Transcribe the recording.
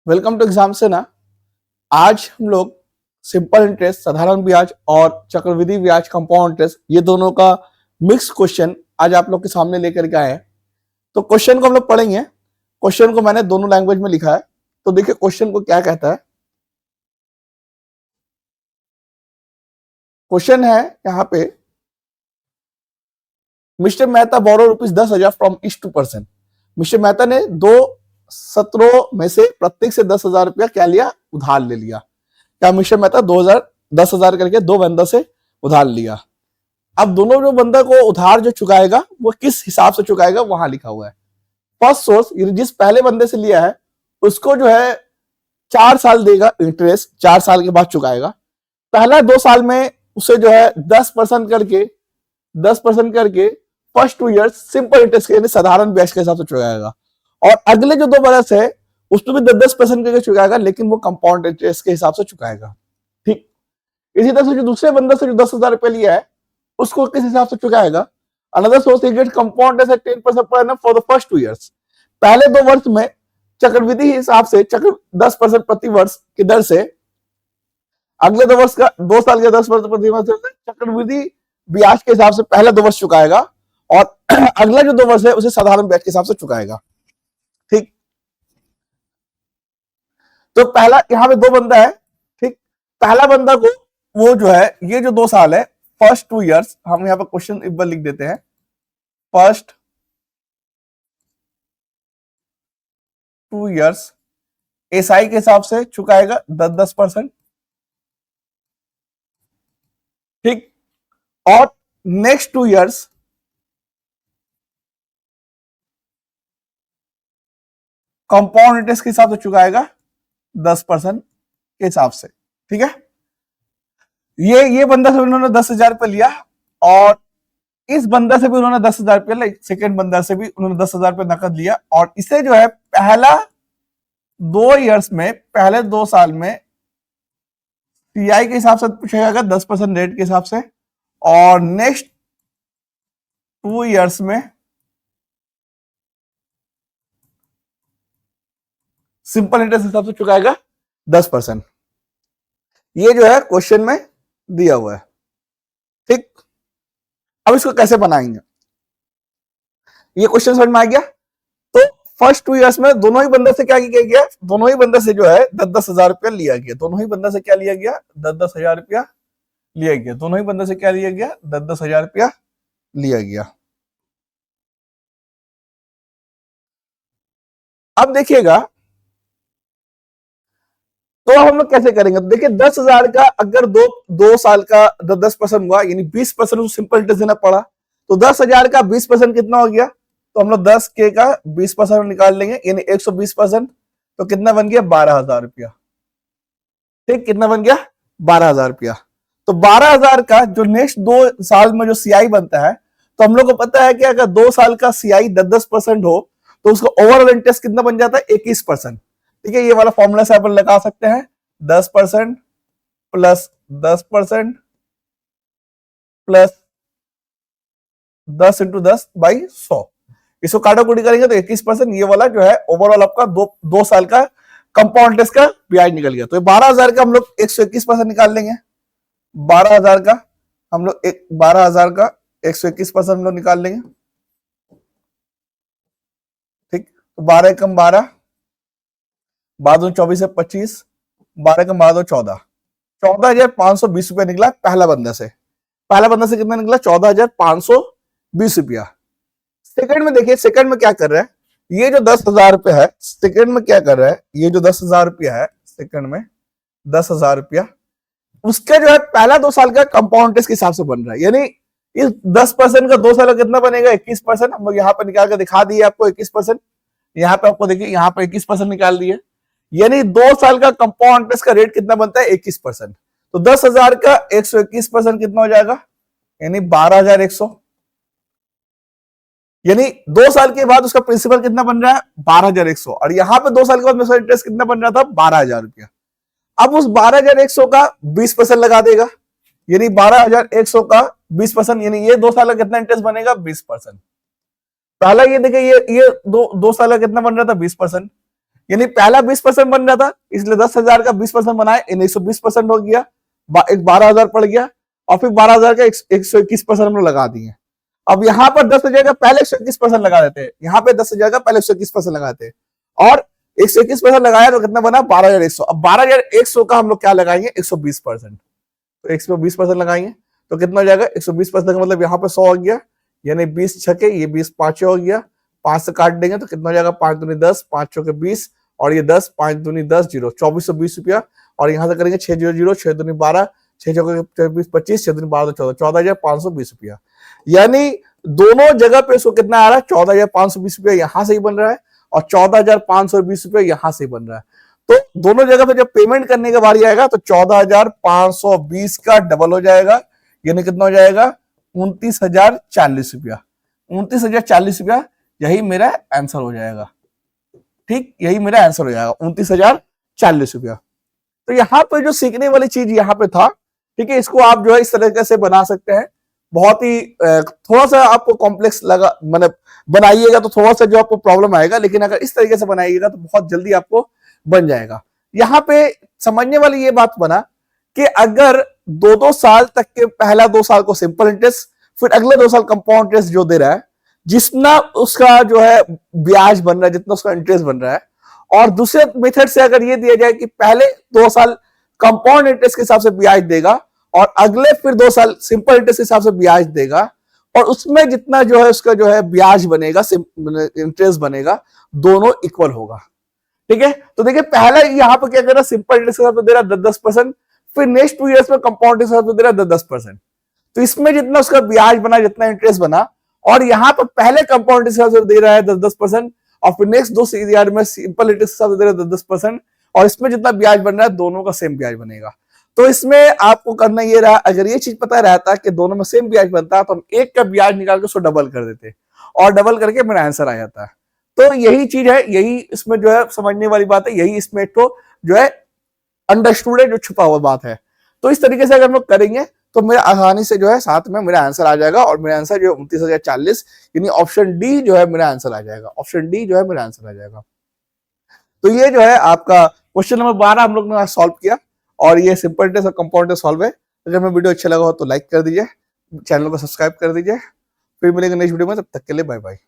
Welcome to exam से ना। आज हम लोग सिंपल इंटरेस्ट, साधारण ब्याज और चक्रवृद्धि ब्याज, कंपाउंड इंटरेस्ट, ये दोनों का मिक्स क्वेश्चन आज आप लोग के सामने लेकर के आए हैं। तो क्वेश्चन को हम लोग पढ़ेंगे। क्वेश्चन को मैंने दोनों लैंग्वेज में लिखा है। तो देखिए क्वेश्चन को क्या कहता है। क्वेश्चन है यहाँ पे, Mister Mehta borrow ₹10,000 from east to person. Mister Mehta ने दो सत्रों में से प्रत्येक से 10,000 रुपया क्या लिया, उधार ले लिया। क्या मिस्टर मेहता 10,000 करके दो बंदा से उधार लिया। अब दोनों जो बंदा को उधार जो चुकाएगा वो किस हिसाब से चुकाएगा वहां लिखा हुआ है। फर्स्ट सोर्स, जिस पहले बंदे से लिया है उसको जो है 4 साल देगा इंटरेस्ट, 4 साल के बाद चुकाएगा। पहला 2 साल में उसे जो है 10% करके फर्स्ट 2 ईयर्स सिंपल इंटरेस्ट यानी साधारण ब्याज के हिसाब से चुकाएगा। और अगले जो 2 बरस है उसमें भी 10% करके चुकाएगा, लेकिन वो कंपाउंड इंटरेस्ट के हिसाब से चुकाएगा। ठीक इसी तरह से जो दूसरे बंदे से जो 10,000 रुपए लिया है उसको किस हिसाब से चुकाएगा। Another source, get compound interest 10% per annum for the first 2 years. पहले 2 वर्ष में चक्रवृद्धि हिसाब से 10% प्रति वर्ष की दर से, अगले 2 वर्ष का 2 साल के 10% प्रति वर्ष से चक्रवृद्धि ब्याज के हिसाब से पहले 2 वर्ष चुकाएगा और अगला जो 2 वर्ष है उसे साधारण ब्याज के हिसाब से चुकाएगा। ठीक, तो पहला यहां पे 2 बंदा है। ठीक, पहला बंदा को वो जो है ये जो 2 साल है फर्स्ट 2 ईयर्स, हम यहां पर क्वेश्चन एक बार लिख देते हैं। फर्स्ट 2 ईयर्स एसआई के हिसाब से चुकाएगा 10%। ठीक, और नेक्स्ट 2 ईयर्स कंपाउंड इंटरेस्ट के हिसाब से चुकाएगा 10% के हिसाब से। ठीक है, ये बंदा से उन्होंने 10,000 रुपये लिया और इस बंदा से भी उन्होंने 10,000 रुपये लिया, सेकेंड बंदा से भी उन्होंने 10,000 रुपये नकद लिया। और इसे जो है पहला 2 ईयर्स में, पहले 2 साल में सीआई के हिसाब से पूछेगा 10% रेट के हिसाब से, और नेक्स्ट 2 ईयर्स में सिंपल इंटरेस्ट हिसाब से चुकाएगा 10%। ये जो है क्वेश्चन में दिया हुआ है। ठीक, अब इसको कैसे बनाएंगे, ये क्वेश्चन समझ में आ गया। तो फर्स्ट 2 ईयर्स में दोनों ही बंदे से क्या किया गया, दोनों ही बंदे से जो है 10,000 रुपया लिया गया। दोनों ही बंदे से क्या लिया गया, 10,000 रुपया लिया गया। दोनों ही बंदे से क्या लिया गया, 10,000 रुपया लिया गया। अब देखिएगा, तो हम लोग कैसे करेंगे। तो देखिए 10,000 का अगर दो साल का 10% हुआ यानी 20% सिंपल इंटरेस्ट देना पड़ा। तो 10,000 का 20% कितना हो गया, तो हम लोग 10K का 20% निकाल लेंगे यानी 120%। तो कितना बन गया, 12,000 रुपया। ठीक, कितना बन गया, 12,000 रुपया। तो 12,000 का जो नेक्स्ट 2 साल में जो सीआई बनता है, तो हम लोग को पता है कि अगर 2 साल का सीआई 10% हो तो उसका ओवरऑल इंटरेस्ट कितना बन जाता है, 21%। ठीक है, ये वाला फॉर्मूला से अपन लगा सकते हैं, 10% प्लस 10% प्लस 10 इंटू 10/100। इसको काटाकुटी करेंगे तो 21%। ये वाला जो है ओवरऑल आपका दो साल का कंपाउंड इंटरेस्ट का ब्याज निकल गया। तो 12,000 का हम लोग 121% निकाल लेंगे। 12,000 का हम लोग 121% हम लोग निकाल लेंगे। ठीक, तो 12 कम 12, 12 24 से 25, 12 कम 12 14, 14,520 रुपया निकला पहला बंदा से। पहला बंदा से कितना निकला, 14,520 रुपया। सेकंड में देखिए, सेकंड में क्या कर रहा है, ये जो 10,000 रुपया है, सेकंड में क्या कर रहा है, ये जो 10,000 रुपया है, सेकंड में 10,000 रुपया, उसका जो है पहला 2 साल का कंपाउंड इंटरेस्ट के हिसाब से बन रहा है। यानी इस 10% का 2 साल का कितना बनेगा, 21%। हम लोग यहाँ पे निकाल के दिखा दिए आपको 21%। यहाँ पे आपको देखिए, यहाँ पे 21% निकाल दिए। यानी 2 साल का कंपाउंड इंटरेस्ट का रेट कितना बनता है, 21%। तो 10,000 का 121% कितना हो जाएगा, यानी 12,100। यानी 2 साल के बाद उसका प्रिंसिपल कितना बन रहा है, 12,100। और यहाँ पे 2 साल के बाद उसका इंटरेस्ट कितना बन रहा था, 12,000 रुपया। अब उस 12,100 का 20% लगा देगा, यानी 12,100 का 20%, यानी ये 2 साल का कितना इंटरेस्ट बनेगा, 20%। पहला ये देखिए, ये दो साल का कितना बन रहा था, 20%। यानी पहला 20% बन रहा था, इसलिए 10,000 का 20% बनाए, यानी 120% हो गया, एक 12,000 पड़ गया, और फिर 12,000 का 121% हम लोग लगा दिए। अब यहाँ पर 10,000 का पहले 121% लगा देते हैं, यहाँ पे 10,000 का पहले 121% लगाते हैं, और 121% लगाया तो कितना बना 12,100। अब 12,100 का हम लोग क्या लगाएंगे 120%, तो 120% लगाएंगे तो कितना हो जाएगा 120% का मतलब यहाँ पे 100 हो गया, यानी 20 छके, ये 20 पांचों हो गया, 5 से काट देंगे तो कितना हो जाएगा 5 दूनी 10, 5 चौके 20, और ये 10, 5 दूनी 10, 0, 2420 रुपया। और यहाँ से करेंगे 600, 6 दूनी 12, 6 चौके 24 25, 6 दूनी 12 14, 14,520 रुपया। यानी दोनों जगह पे इसको कितना आ रहा है 14,520 रुपया यहाँ से ही बन रहा है, और 14,520 रुपया यहाँ से ही बन रहा है। तो दोनों जगह पे जब पेमेंट करने का बारी आएगा तो 14,520 का डबल हो जाएगा, यानी कितना हो जाएगा 29,040 रुपया। 29,040 रुपया यही मेरा आंसर हो जाएगा। ठीक, यही मेरा आंसर हो जाएगा 29,040 रुपया। तो यहाँ पे जो सीखने वाली चीज यहाँ पे था, ठीक है, इसको आप जो है इस तरीके से बना सकते हैं। बहुत ही थोड़ा सा आपको कॉम्प्लेक्स लगा, मतलब बनाइएगा तो थोड़ा सा जो आपको प्रॉब्लम आएगा, लेकिन अगर इस तरीके से बनाइएगा तो बहुत जल्दी आपको बन जाएगा। यहाँ पे समझने वाली ये बात बना कि अगर 2-2 साल तक के पहला 2 साल को सिंपल इंटरेस्ट, फिर अगले 2 साल कंपाउंड इंटरेस्ट जो दे रहा है, जितना उसका जो है ब्याज बन रहा है, जितना उसका इंटरेस्ट बन रहा है, और दूसरे मेथड से अगर ये दिया जाए कि पहले 2 साल कंपाउंड इंटरेस्ट के हिसाब से ब्याज देगा और अगले फिर 2 साल सिंपल इंटरेस्ट के हिसाब से ब्याज देगा, और उसमें जितना जो है उसका जो है ब्याज बनेगा, इंटरेस्ट बनेगा, दोनों इक्वल होगा। ठीक है, तो देखिए पहला यहाँ पर क्या कर रहा है सिंपल इंटरेस्ट के हिसाब से दे रहा है 10-10%, फिर नेक्स्ट 2 इयर्स में कंपाउंड इंटरेस्ट के हिसाब से दे रहा है 10-10%। तो इसमें जितना उसका ब्याज बना, जितना इंटरेस्ट बना, और यहाँ पर पहले कंपाउंड इंटरेस्ट के हिसाब से दे रहा है 10-10%, और फिर नेक्स्ट 2 ईयर में सिंपल इंटरेस्ट के हिसाब से दे रहा है 10-10%, और इसमें जितना ब्याज बन रहा है दोनों का सेम ब्याज बनेगा। तो इसमें आपको करना ये रहा, अगर ये चीज पता रहता कि दोनों में सेम ब्याज बनता है तो हम एक का ब्याज निकाल के उसको डबल कर देते, और डबल करके मेरा आंसर आ जाता है। तो यही चीज है, यही इसमें जो है समझने वाली बात है, यही इसमें तो जो है अंडरस्टूड है, जो छुपा हुआ बात है। तो इस तरीके से अगर हम लोग करेंगे तो मेरा आसानी से जो है साथ में मेरा आंसर आ जाएगा, और मेरा आंसर जो है 29,040, यानी ऑप्शन डी जो है मेरा आंसर आ जाएगा, ऑप्शन डी जो है मेरा आंसर आ जाएगा। तो ये जो है आपका क्वेश्चन नंबर 12 हम लोग ने सॉल्व किया, और ये सिंपल इंटरेस्ट और कंपाउंड इंटरेस्ट सॉल्व है। अगर मेरा वीडियो अच्छा लगा हो तो लाइक कर दीजिए, चैनल को सब्सक्राइब कर दीजिए। फिर मिलेंगे नेक्स्ट वीडियो में, तब तक के लिए बाय बाय।